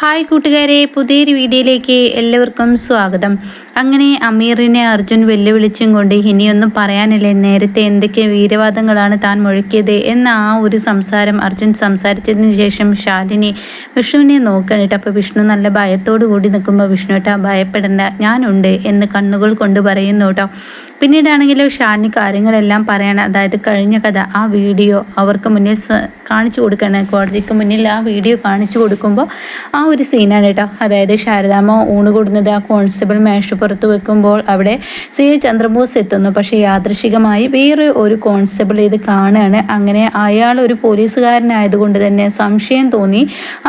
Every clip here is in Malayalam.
ഹായ് കൂട്ടുകാരെ, പുതിയൊരു വീഡിയോയിലേക്ക് എല്ലാവർക്കും സ്വാഗതം. അങ്ങനെ അമീറിനെ അർജുൻ വെല്ലുവിളിച്ചും കൊണ്ട് ഇനിയൊന്നും പറയാനില്ലേ, നേരത്തെ എന്തൊക്കെ വീരവാദങ്ങളാണ് താൻ മുഴക്കിയത് എന്ന ആ ഒരു സംസാരം അർജുൻ സംസാരിച്ചതിന് ശേഷം ശാലിനി വിഷ്ണുവിനെ നോക്കണിട്ട്. അപ്പോൾ വിഷ്ണു നല്ല ഭയത്തോടു കൂടി നിൽക്കുമ്പോൾ വിഷ്ണുട്ടാ ഭയപ്പെടേണ്ട, ഞാനുണ്ട് എന്ന് കണ്ണുകൾ കൊണ്ട് പറയുന്നു കേട്ടോ. പിന്നീടാണെങ്കിലും ശാലിനി കാര്യങ്ങളെല്ലാം പറയണം. അതായത് കഴിഞ്ഞ കഥ ആ വീഡിയോ അവർക്ക് മുന്നിൽ കാണിച്ചു കൊടുക്കണം, കോടതിക്ക് മുന്നിൽ ആ വീഡിയോ കാണിച്ചു കൊടുക്കുമ്പോൾ ആ ഒരു സീനാണ് കേട്ടോ. അതായത് ശാരദാമ്മ ഊണ് കൊടുക്കുന്നത് ആ കോൺസ്റ്റബിൾ മേശപ്പുറത്ത് വെക്കുമ്പോൾ അവിടെ CI ചന്ദ്രബോസ് എത്തുന്നു. പക്ഷേ യാദൃശികമായി വേറെ ഒരു കോൺസ്റ്റബിൾ ഇത് കാണുകയാണ്. അങ്ങനെ അയാൾ ഒരു പോലീസുകാരനായതുകൊണ്ട് തന്നെ സംശയം തോന്നി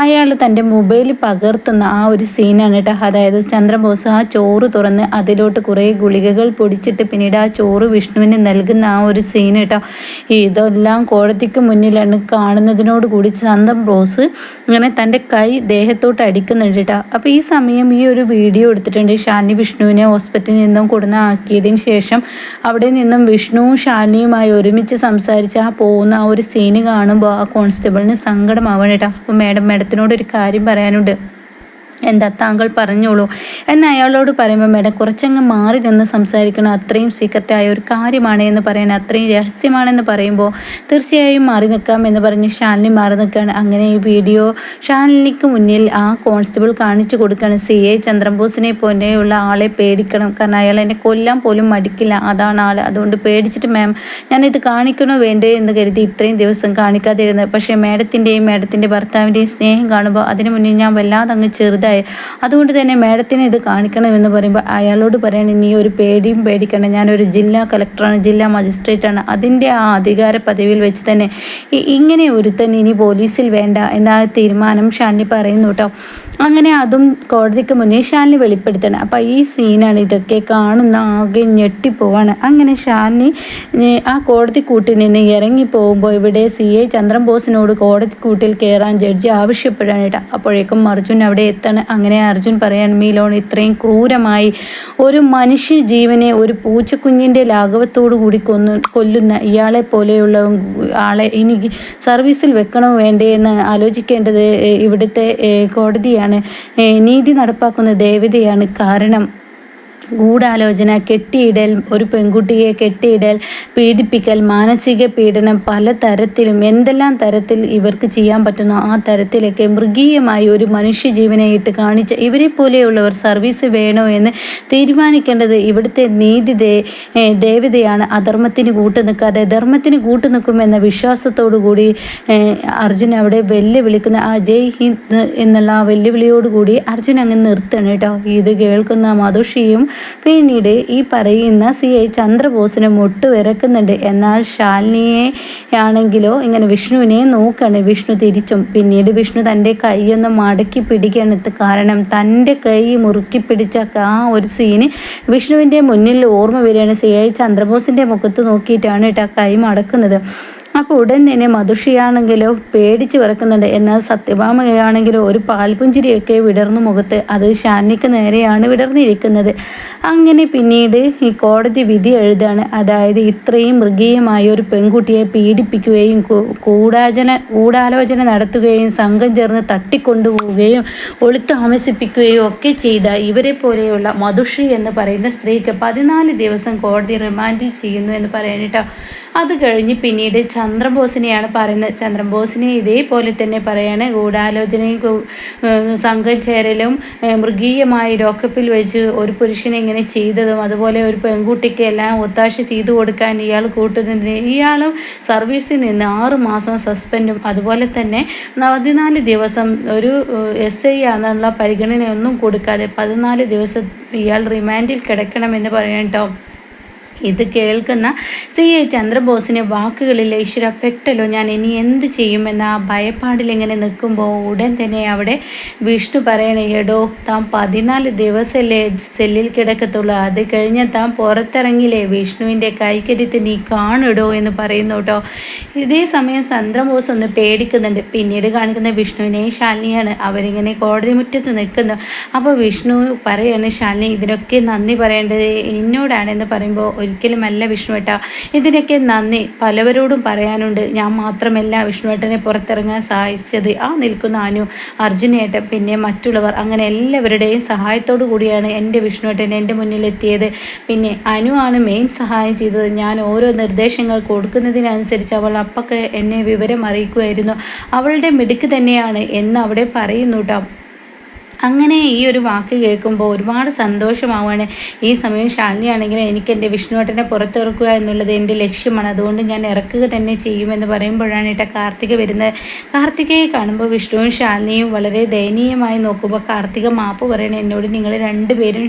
അയാൾ തൻ്റെ മൊബൈൽ പകർത്തുന്ന ആ ഒരു സീനാണ് കേട്ടോ. അതായത് ചന്ദ്രബോസ് ആ ചോറ് തുറന്ന് അതിലോട്ട് കുറേ ഗുളികകൾ പൊടിച്ചിട്ട് പിന്നീട് ആ ചോറ് വിഷ്ണുവിന് നൽകുന്ന ആ ഒരു സീൻ കേട്ടോ. ഇതെല്ലാം കോടതിക്ക് മുന്നിലാണ് കാണുന്നതിനോട് കൂടി ചന്ദ്രബോസ് ഇങ്ങനെ തൻ്റെ കൈ ദേഹത്തോട്ട് അടിക്കുന്നുണ്ട് കേട്ടോ. അപ്പോൾ ഈ സമയം ഈ ഒരു വീഡിയോ എടുത്തിട്ടുണ്ട്. ശാലിനി വിഷ്ണുവിനെ ഹോസ്പിറ്റലിൽ നിന്നും ആക്കിയതിന് ശേഷം അവിടെ നിന്നും വിഷ്ണുവും ശാലിനിയുമായി ഒരുമിച്ച് സംസാരിച്ച് ആ പോകുന്ന ആ ഒരു സീന് കാണുമ്പോൾ ആ കോൺസ്റ്റബിളിന് സങ്കടമാവണം കേട്ടോ. അപ്പോൾ മാഡത്തിനോട് ഒരു കാര്യം പറയാനുണ്ട്, എന്താ താങ്കൾ പറഞ്ഞോളൂ എന്ന് അയാളോട് പറയുമ്പോൾ മേഡം കുറച്ചങ്ങ് മാറി നിന്ന് സംസാരിക്കണം, അത്രയും സീക്രട്ടായ ഒരു കാര്യമാണ് എന്ന് പറയണം, അത്രയും രഹസ്യമാണെന്ന് പറയുമ്പോൾ തീർച്ചയായും മാറി നിൽക്കാം എന്ന് പറഞ്ഞ് ശാലിനി മാറി നിൽക്കുകയാണ്. അങ്ങനെ ഈ വീഡിയോ ശാലിനിക്ക് മുന്നിൽ ആ കോൺസ്റ്റബിൾ കാണിച്ചു കൊടുക്കുകയാണ്. CI ചന്ദ്രബോസിനെ പോലെയുള്ള ആളെ പേടിക്കണം, കാരണം അയാൾ എന്നെ കൊല്ലാൻ പോലും മടിക്കില്ല, അതാണ് ആൾ. അതുകൊണ്ട് പേടിച്ചിട്ട് മാം ഞാനിത് കാണിക്കണോ വേണ്ടേ എന്ന് കരുതി ഇത്രയും ദിവസം കാണിക്കാതിരുന്നത്. പക്ഷേ മാഡത്തിൻ്റെ ഭർത്താവിൻ്റെയും സ്നേഹം കാണുമ്പോൾ അതിന് മുന്നിൽ ഞാൻ വല്ലാതെ അങ്ങ് ചെറുതായി, അതുകൊണ്ട് തന്നെ മാഡത്തിന് ഇത് കാണിക്കണമെന്ന് പറയുമ്പോൾ അയാളോട് പറയണം, നീ ഒരു പേടിയും പേടിക്കണം, ഞാനൊരു ജില്ലാ കളക്ടറാണ്, ജില്ലാ മജിസ്ട്രേറ്റാണ്, അതിൻ്റെ ആ അധികാര പദവിയിൽ വെച്ച് തന്നെ ഇങ്ങനെ ഒരുത്തൻ ഇനി പോലീസിൽ വേണ്ട എന്ന തീരുമാനം ശാലിനി പറയുന്നു കേട്ടോ. അങ്ങനെ അതും കോടതിക്ക് മുന്നേ ശാലിനി വെളിപ്പെടുത്തണം. അപ്പോൾ ഈ സീനാണ്, ഇതൊക്കെ കാണുന്ന ആകെ ഞെട്ടിപ്പോവാണ്. അങ്ങനെ ശാലിനി ആ കോടതി കൂട്ടിൽ നിന്ന് ഇറങ്ങി പോകുമ്പോൾ ഇവിടെ CI ചന്ദ്രബോസിനോട് കോടതി കൂട്ടിൽ കയറാൻ ജഡ്ജി ആവശ്യപ്പെടാൻ കേട്ടോ. അപ്പോഴേക്കും അർജുൻ അവിടെ എത്തണം. അങ്ങനെ അർജുൻ പറയാൻ, മീലോൺ ഇത്രയും ക്രൂരമായി ഒരു മനുഷ്യ ജീവനെ ഒരു പൂച്ചക്കുഞ്ഞിൻ്റെ ലാഘവത്തോടു കൂടി കൊല്ലുന്ന ഇയാളെ പോലെയുള്ള ആളെ ഇനി സർവീസിൽ വെക്കണോ വേണ്ടേ എന്ന് ആലോചിക്കേണ്ടത് ഇവിടുത്തെ കോടതിയാണ്, നീതി നടപ്പാക്കുന്ന ദേവതയാണ്. കാരണം ഗൂഢാലോചന, കെട്ടിയിടൽ, ഒരു പെൺകുട്ടിയെ കെട്ടിയിടൽ, പീഡിപ്പിക്കൽ, മാനസിക പീഡനം, പല തരത്തിലും എന്തെല്ലാം തരത്തിൽ ഇവർക്ക് ചെയ്യാൻ പറ്റുന്നു ആ തരത്തിലൊക്കെ മൃഗീയമായി ഒരു മനുഷ്യജീവനെ ഇട്ട് കാണിച്ച ഇവരെ പോലെയുള്ളവർ സർവീസ് വേണോ എന്ന് തീരുമാനിക്കേണ്ടത് ഇവിടുത്തെ നീതി ദേവതയാണ്. അധർമ്മത്തിന് കൂട്ടുനിൽക്കാതെ ധർമ്മത്തിന് കൂട്ടുനിൽക്കുമെന്ന വിശ്വാസത്തോടു കൂടി അർജുൻ അവിടെ വെല്ലുവിളിക്കുന്ന ആ ജയ് ഹിന്ദ് എന്നുള്ള ആ വെല്ലുവിളിയോടുകൂടി അർജുൻ അങ്ങ് നിർത്തണം കേട്ടോ. ഇത് കേൾക്കുന്ന മധുഷിയും പിന്നീട് ഈ പറയുന്ന CI ചന്ദ്രബോസിനെ മുട്ടുവിറക്കുന്നുണ്ട്. എന്നാൽ ശാലിനിയെ ആണെങ്കിലോ ഇങ്ങനെ വിഷ്ണുവിനെ നോക്കുകയാണ്. വിഷ്ണു തിരിച്ചും. പിന്നീട് വിഷ്ണു തൻ്റെ കൈയൊന്ന് മടക്കി പിടിക്കുകയാണ്. കാരണം തൻ്റെ കൈ മുറുക്കി പിടിച്ച ആ ഒരു സീന് വിഷ്ണുവിൻ്റെ മുന്നിൽ ഓർമ്മ വരികയാണ്. CI ചന്ദ്രബോസിൻ്റെ മുഖത്ത് നോക്കിയിട്ടാണ് കേട്ടോ കൈ മടക്കുന്നത്. അപ്പോൾ ഉടൻ തന്നെ മധുഷിയാണെങ്കിലോ പേടിച്ച് വിറക്കുന്നുണ്ട്. എന്നാൽ സത്യഭാമയാണെങ്കിലോ ഒരു പാൽപുഞ്ചിരിയൊക്കെ വിടർന്നു മുഖത്ത്, അത് ശാലിനിക്ക് നേരെയാണ് വിടർന്നിരിക്കുന്നത്. അങ്ങനെ പിന്നീട് ഈ കോടതി വിധി എഴുതാണ്. അതായത് ഇത്രയും മൃഗീയമായ ഒരു പെൺകുട്ടിയെ പീഡിപ്പിക്കുകയും ഗൂഢാലോചന നടത്തുകയും സംഘം ചേർന്ന് തട്ടിക്കൊണ്ടുപോവുകയും ഒളിത്താമസിപ്പിക്കുകയും ഒക്കെ ചെയ്ത ഇവരെ പോലെയുള്ള മധുശ്രീ എന്ന് പറയുന്ന സ്ത്രീക്ക് 14 ദിവസം കോടതി റിമാൻഡിൽ ചെയ്യുന്നു എന്ന് പറയാനിട്ടോ. അത് കഴിഞ്ഞ് പിന്നീട് ചന്ദ്രബോസിനെയാണ് പറയുന്നത്. ചന്ദ്രബോസിനെ ഇതേപോലെ തന്നെ പറയാണ്, ഗൂഢാലോചനയും സംഘം ചേരലും മൃഗീയമായി ലോക്കപ്പിൽ വെച്ച് ഒരു പുരുഷനെ ഇങ്ങനെ ചെയ്തതും അതുപോലെ ഒരു പെൺകുട്ടിക്ക് എല്ലാം ഒത്താശ ചെയ്തു കൊടുക്കാൻ ഇയാൾ കൂട്ടുന്നതിന് ഇയാളും സർവീസിൽ നിന്ന് 6 മാസം സസ്പെൻഡും അതുപോലെ തന്നെ 14 ദിവസം ഒരു SI ആണെന്നുള്ള പരിഗണനയൊന്നും കൊടുക്കാതെ 14 ദിവസം ഇയാൾ റിമാൻഡിൽ കിടക്കണമെന്ന് പറയാം കേട്ടോ. ഇത് കേൾക്കുന്ന CI ചന്ദ്രബോസിന് വാക്കുകളിൽ ഈശ്വര പെട്ടല്ലോ, ഞാൻ ഇനി എന്ത് ചെയ്യുമെന്ന ആ ഭയപ്പാടിലിങ്ങനെ നിൽക്കുമ്പോൾ ഉടൻ തന്നെ അവിടെ വിഷ്ണു പറയണേ, എടോ താൻ 14 ദിവസമല്ലേ സെല്ലിൽ കിടക്കത്തുള്ളൂ, അത് കഴിഞ്ഞ് താൻ പുറത്തിറങ്ങില്ലേ, വിഷ്ണുവിൻ്റെ കൈക്കരുത്ത് നീ കാണിടോ എന്ന് പറയുന്നു കേട്ടോ. ഇതേ സമയം ചന്ദ്രബോസ് ഒന്ന് പേടിക്കുന്നുണ്ട്. പിന്നീട് കാണിക്കുന്ന വിഷ്ണുവിനെയും ശാലിനിയാണ്. അവരിങ്ങനെ കോടതി മുറ്റത്ത് നിൽക്കുന്നു. അപ്പോൾ വിഷ്ണു പറയാണ്, ശാലിനി ഇതിനൊക്കെ നന്ദി പറയേണ്ടത് എന്നോടാണെന്ന് പറയുമ്പോൾ ഒരിക്കലുമല്ല വിഷ്ണുവേട്ട. ഇതിനൊക്കെ നന്ദി പലവരോടും പറയാനുണ്ട്. ഞാൻ മാത്രമല്ല വിഷ്ണുവേട്ടനെ പുറത്തിറങ്ങാൻ സഹായിച്ചത്. ആ നിൽക്കുന്ന അനു, അർജുനേട്ടൻ, പിന്നെ മറ്റുള്ളവർ, അങ്ങനെ എല്ലാവരുടെയും സഹായത്തോടു കൂടിയാണ് എൻ്റെ വിഷ്ണുവേട്ടൻ എൻ്റെ മുന്നിലെത്തിയത്. പിന്നെ അനു ആണ് മെയിൻ സഹായം ചെയ്തത്. ഞാൻ ഓരോ നിർദ്ദേശങ്ങൾ കൊടുക്കുന്നതിനനുസരിച്ച് അവൾ അപ്പൊക്കെ എന്നെ വിവരം അറിയിക്കുമായിരുന്നു. അവളുടെ മിടുക്ക് തന്നെയാണ് എന്ന് അവിടെ പറയുന്നു കേട്ടോ. അങ്ങനെ ഈ ഒരു വാക്ക് കേൾക്കുമ്പോൾ ഒരുപാട് സന്തോഷമാവാണ്. ഈ സമയം ശാലിനിയാണെങ്കിൽ എനിക്ക് എൻ്റെ വിഷ്ണുവേട്ടനെ പുറത്തിറക്കുക എന്നുള്ളത് എൻ്റെ ലക്ഷ്യമാണ്, അതുകൊണ്ട് ഞാൻ ഇറക്കുക തന്നെ ചെയ്യുമെന്ന് പറയുമ്പോഴാണ് കാർത്തിക വരുന്നത്. കാർത്തികയെ കാണുമ്പോൾ വിഷ്ണുവും ശാലിനിയും വളരെ ദയനീയമായി നോക്കുമ്പോൾ കാർത്തിക മാപ്പ് പറയണേ, എന്നോട് നിങ്ങൾ രണ്ടുപേരും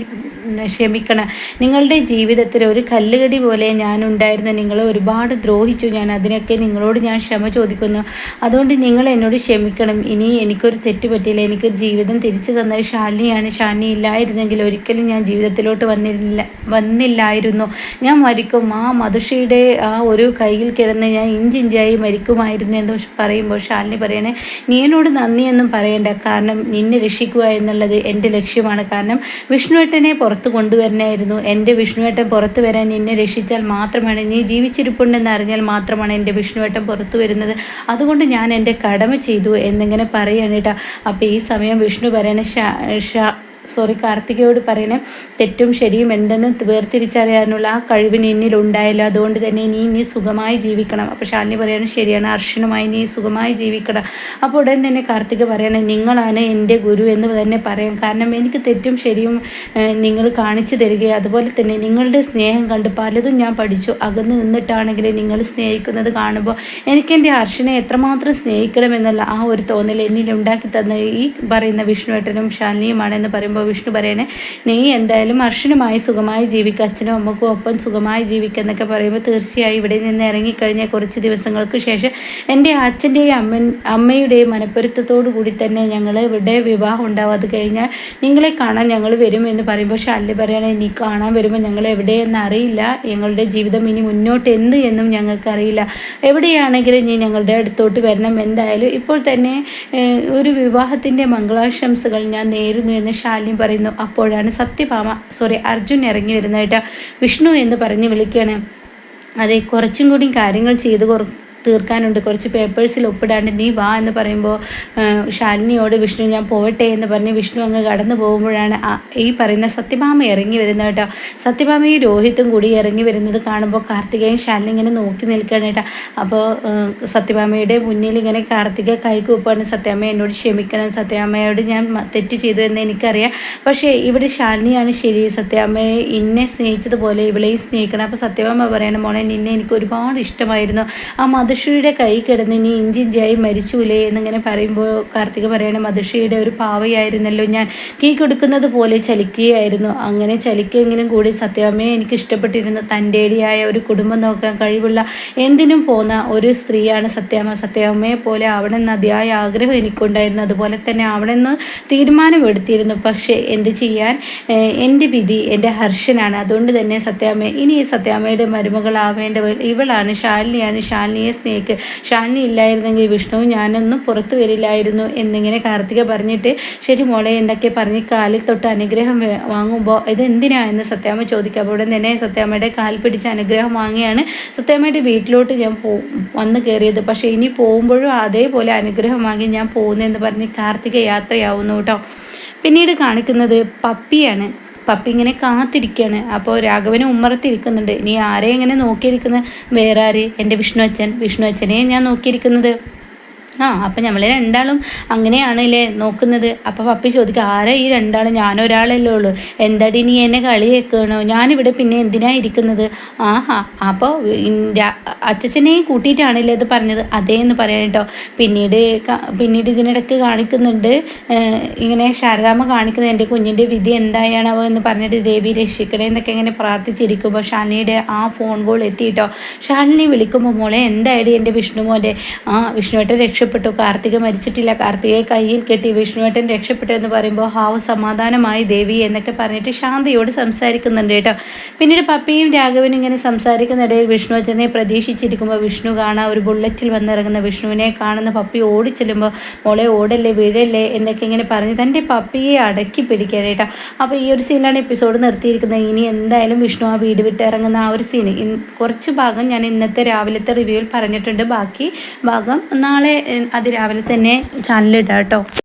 ക്ഷമിക്കണം. നിങ്ങളുടെ ജീവിതത്തിൽ ഒരു കല്ലുകടി പോലെ ഞാനുണ്ടായിരുന്നു. നിങ്ങളെ ഒരുപാട് ദ്രോഹിച്ചു ഞാൻ. അതിനൊക്കെ നിങ്ങളോട് ഞാൻ ക്ഷമ ചോദിക്കുന്നു. അതുകൊണ്ട് നിങ്ങൾ എന്നോട് ക്ഷമിക്കണം. ഇനി എനിക്കൊരു തെറ്റ് പറ്റിയില്ല. എനിക്ക് ജീവിതം തിരിച്ചു തന്നത് ശാലിനിയാണ്. ശാലിനി ഇല്ലായിരുന്നെങ്കിൽ ഒരിക്കലും ഞാൻ ജീവിതത്തിലോട്ട് വന്നില്ലായിരുന്നു. ഞാൻ മരിക്കും. ആ മധുഷയുടെ ആ ഒരു കയ്യിൽ കിടന്ന് ഞാൻ ഇഞ്ചിഞ്ചായി മരിക്കുമായിരുന്നു എന്ന് പറയുമ്പോൾ ശാലിനി പറയണേ, നീ എന്നോട് നന്ദിയൊന്നും പറയണ്ട. കാരണം നിന്നെ രക്ഷിക്കുക എന്നുള്ളത് എൻ്റെ ലക്ഷ്യമാണ്. കാരണം വിഷ്ണുവേട്ടനെ പുറത്ത് കൊണ്ടുവരണമായിരുന്നു. എൻ്റെ വിഷ്ണുവേട്ടൻ പുറത്തു വരാൻ നിന്നെ രക്ഷിച്ചാൽ മാത്രമാണ്, നീ ജീവിച്ചിരിപ്പുണ്ടെന്ന് അറിഞ്ഞാൽ മാത്രമാണ് എൻ്റെ വിഷ്ണുവേട്ടൻ പുറത്തു വരുന്നത്. അതുകൊണ്ട് ഞാൻ എൻ്റെ കടമ ചെയ്തു എന്നിങ്ങനെ പറയാണ് കേട്ടോ. അപ്പോൾ ഈ സമയം വിഷ്ണു പറയണ കാർത്തികയോട് പറയണേ, തെറ്റും ശരിയും എന്തെന്ന് വേർതിരിച്ചറിയാനുള്ള ആ കഴിവിന് എന്നിലുണ്ടായല്ലോ. അതുകൊണ്ട് തന്നെ നീ സുഖമായി ജീവിക്കണം. അപ്പോൾ ശാലിനി പറയണം, ശരിയാണ്, അർഷനുമായി നീ സുഖമായി ജീവിക്കണം. അപ്പോൾ ഉടൻ തന്നെ കാർത്തിക പറയണേ, നിങ്ങളാണ് എൻ്റെ ഗുരു എന്ന് തന്നെ പറയാം. കാരണം എനിക്ക് തെറ്റും ശരിയും നിങ്ങൾ കാണിച്ചു തരികയും അതുപോലെ തന്നെ നിങ്ങളുടെ സ്നേഹം കണ്ട് പലതും ഞാൻ പഠിച്ചു. അകന്ന് നിന്നിട്ടാണെങ്കിൽ നിങ്ങൾ സ്നേഹിക്കുന്നത് കാണുമ്പോൾ എനിക്ക് എൻ്റെ അർഷനെ എത്രമാത്രം സ്നേഹിക്കണമെന്നുള്ള ആ ഒരു തോന്നൽ എന്നിൽ ഉണ്ടാക്കി തന്ന ഈ പറയുന്ന വിഷ്ണുവേട്ടനും ശാലിനിയുമാണെന്ന് പറയുമ്പോൾ വിഷ്ണു പറയണേ, നീ എന്തായാലും അർഷനുമായി സുഖമായി ജീവിക്കുക, അച്ഛനും അമ്മക്കും ഒപ്പം സുഖമായി ജീവിക്കുക എന്നൊക്കെ പറയുമ്പോൾ തീർച്ചയായും ഇവിടെ നിന്ന് ഇറങ്ങിക്കഴിഞ്ഞ കുറച്ച് ദിവസങ്ങൾക്ക് ശേഷം എൻ്റെ അച്ഛൻ്റെയും അമ്മയുടെയും മനപ്പൊരുത്തത്തോടു കൂടി തന്നെ ഞങ്ങൾ ഇവിടെ വിവാഹം ഉണ്ടാവും. അത് കഴിഞ്ഞാൽ നിങ്ങളെ കാണാൻ ഞങ്ങൾ വരും എന്ന് പറയുമ്പോൾ ശാലിനി പറയണേ, നീ കാണാൻ വരുമ്പോൾ ഞങ്ങൾ എവിടെയെന്ന് അറിയില്ല. ഞങ്ങളുടെ ജീവിതം ഇനി മുന്നോട്ട് എന്ത് എന്നും ഞങ്ങൾക്കറിയില്ല. എവിടെയാണെങ്കിലും നീ ഞങ്ങളുടെ അടുത്തോട്ട് വരണം. എന്തായാലും ഇപ്പോൾ തന്നെ ഒരു വിവാഹത്തിൻ്റെ മംഗളാശംസകൾ ഞാൻ നേരുന്നു എന്ന് ശാലിനി പറയുന്നു. അപ്പോഴാണ് അർജുൻ ഇറങ്ങി വരുന്നതായിട്ട് വിഷ്ണു എന്ന് പറഞ്ഞ് വിളിക്കുകയാണ്. അതെ, കുറച്ചും കൂടി കാര്യങ്ങൾ ചെയ്ത് തീർക്കാനുണ്ട്, കുറച്ച് പേപ്പേഴ്സിൽ ഒപ്പിടാണ്ട്, നീ വാ എന്ന് പറയുമ്പോൾ ശാലിനിയോട് വിഷ്ണു ഞാൻ പോവട്ടെ എന്ന് പറഞ്ഞ് വിഷ്ണു അങ്ങ് കടന്നു പോകുമ്പോഴാണ് ഈ പറയുന്ന സത്യഭാമ ഇറങ്ങി വരുന്നത് കേട്ടോ. സത്യഭാമയും രോഹിത്തും കൂടി ഇറങ്ങി വരുന്നത് കാണുമ്പോൾ കാർത്തികയും ശാലിനി ഇങ്ങനെ നോക്കി നിൽക്കുകയാണ് കേട്ടോ. അപ്പോൾ സത്യഭാമയുടെ മുന്നിൽ ഇങ്ങനെ കാർത്തിക കൈകൂപ്പാണ്, സത്യഭാമ എന്നോട് ക്ഷമിക്കണം, സത്യഭാമയോട് ഞാൻ തെറ്റ് ചെയ്തു എന്ന് എനിക്കറിയാം, പക്ഷേ ഇവിടെ ശാലിനിയാണ് ശരി, സത്യഭാമയെ എന്നെ സ്നേഹിച്ചതുപോലെ ഇവളെയും സ്നേഹിക്കണം. അപ്പോൾ സത്യഭാമ പറയണം, മോളെ നിന്നെ എനിക്ക് ഒരുപാട് ഇഷ്ടമായിരുന്നു. ആ മധുഷയുടെ കൈ കിടന്ന് നീ ഇഞ്ചിഞ്ചായി മരിച്ചൂലേ എന്നിങ്ങനെ പറയുമ്പോൾ കാർത്തിക പറയണം, മധുഷയുടെ ഒരു പാവയായിരുന്നല്ലോ ഞാൻ, കീ കൊടുക്കുന്നത് പോലെ ചലിക്കുകയായിരുന്നു. അങ്ങനെ ചലിക്കെങ്കിലും കൂടി സത്യഭാമയെ എനിക്ക് ഇഷ്ടപ്പെട്ടിരുന്നു. തൻ്റെടിയായ ഒരു കുടുംബം നോക്കാൻ കഴിവുള്ള എന്തിനും പോന്ന ഒരു സ്ത്രീയാണ് സത്യഭാമ. സത്യഭാമയെ പോലെ ആവണമെന്ന് അതിയായ ആഗ്രഹം എനിക്കുണ്ടായിരുന്നു. അതുപോലെ തന്നെ ആവണമെന്ന് തീരുമാനമെടുത്തിരുന്നു. പക്ഷേ എന്ത് ചെയ്യാൻ, എൻ്റെ വിധി എൻ്റെ ഹർഷനാണ്. അതുകൊണ്ട് തന്നെ സത്യഭാമ ഇനി സത്യഭാമയുടെ മരുമകളാവേണ്ടവൾ ഇവളാണ്, ശാലിനിയാണ്. ശാലിനിയെ സ്നേഹിക്ക്. ശാലിനി ഇല്ലായിരുന്നെങ്കിൽ വിഷ്ണുവും ഞാനൊന്നും പുറത്തു വരില്ലായിരുന്നു എന്നിങ്ങനെ കാർത്തിക പറഞ്ഞിട്ട്, ശരി മോളെ എന്നൊക്കെ പറഞ്ഞ് കാലിൽ തൊട്ട് അനുഗ്രഹം വാങ്ങുമ്പോൾ ഇതെന്തിനാ എന്ന് സത്യാമ്മ ചോദിക്കുക. അപ്പോൾ ഉടൻ തന്നെ സത്യാമ്മയുടെ കാൽ പിടിച്ച് അനുഗ്രഹം വാങ്ങിയാണ് സത്യാമ്മയുടെ വീട്ടിലോട്ട് ഞാൻ വന്ന് കയറിയത്. പക്ഷേ ഇനി പോകുമ്പോഴും അതേപോലെ അനുഗ്രഹം വാങ്ങി ഞാൻ പോകുന്നതെന്ന് പറഞ്ഞ് കാർത്തിക യാത്രയാവുന്നു കേട്ടോ. പിന്നീട് കാണിക്കുന്നത് പപ്പിയാണ്. പപ്പി ഇങ്ങനെ കാത്തിരിക്കുകയാണ്. അപ്പോൾ രാഘവന് ഉമ്മറത്തിരിക്കുന്നുണ്ട്. നീ ആരെ ഇങ്ങനെ നോക്കിയിരിക്കുന്നത്? വേറെ ആര്? എൻ്റെ വിഷ്ണു അച്ഛനെ ഞാൻ നോക്കിയിരിക്കുന്നത്. അപ്പം നമ്മൾ രണ്ടാളും അങ്ങനെയാണല്ലേ നോക്കുന്നത്. അപ്പോൾ പപ്പി ചോദിക്കുക, ആരാ ഈ രണ്ടാളും? ഞാനൊരാളല്ലേ ഉള്ളൂ, എന്താടി നീ എന്നെ കളി വെക്കണോ? ഞാനിവിടെ പിന്നെ എന്തിനാ ഇരിക്കുന്നത്? അപ്പോൾ അച്ഛനെയും കൂട്ടിയിട്ടാണല്ലേ അത് പറഞ്ഞത്? അതേ എന്ന് പറയാൻ കേട്ടോ. പിന്നീട് ഇതിനിടയ്ക്ക് കാണിക്കുന്നുണ്ട്, ഇങ്ങനെ ശാരദാമ്മ കാണിക്കുന്നത് എൻ്റെ കുഞ്ഞിൻ്റെ വിധി എന്തായാണോ എന്ന് പറഞ്ഞിട്ട് ദേവി രക്ഷിക്കണേ എന്നൊക്കെ ഇങ്ങനെ പ്രാർത്ഥിച്ചിരിക്കുമ്പോൾ ശാലിനിയുടെ ആ ഫോൺ കോൾ എത്തിയിട്ടോ. ശാലിനി വിളിക്കുമ്പോൾ, മോളെ എന്തായാലും എൻ്റെ വിഷ്ണുമോൻ്റെ വിഷ്ണുവേട്ടൻ രക്ഷപ്പെട്ടു, കാർത്തിക മരിച്ചിട്ടില്ല, കാർത്തികയെ കയ്യിൽ കെട്ടി വിഷ്ണുവേട്ടൻ രക്ഷപ്പെട്ടു എന്ന് പറയുമ്പോൾ ഹാവ് സമാധാനമായി ദേവി എന്നൊക്കെ പറഞ്ഞിട്ട് ശാന്തയോട് സംസാരിക്കുന്നുണ്ട് കേട്ടോ. പിന്നീട് പപ്പിയും രാഘവനും ഇങ്ങനെ സംസാരിക്കുന്നിടയിൽ വിഷ്ണു അച്ഛനെ പ്രതീക്ഷിച്ചിരിക്കുമ്പോൾ വിഷ്ണു കാണാൻ ഒരു ബുള്ളറ്റിൽ വന്നിറങ്ങുന്ന വിഷ്ണുവിനെ കാണുന്ന പപ്പി ഓടിച്ചെല്ലുമ്പോൾ മോളെ ഓടല്ലേ വീഴല്ലേ എന്നൊക്കെ ഇങ്ങനെ പറഞ്ഞ് തൻ്റെ പപ്പിയെ അടക്കി പിടിക്കാൻ കേട്ടോ. അപ്പോൾ ഈ ഒരു സീനിലാണ് എപ്പിസോഡ് നിർത്തിയിരിക്കുന്നത്. ഇനി എന്തായാലും വിഷ്ണു ആ വീട് വിട്ട് ഇറങ്ങുന്ന ആ ഒരു സീന് കുറച്ച് ഭാഗം ഞാൻ ഇന്നത്തെ രാവിലത്തെ റിവ്യൂവിൽ പറഞ്ഞിട്ടുണ്ട്. ബാക്കി ഭാഗം നാളെ അതിരാവിലെ തന്നെ ചാനലിടാം കേട്ടോ.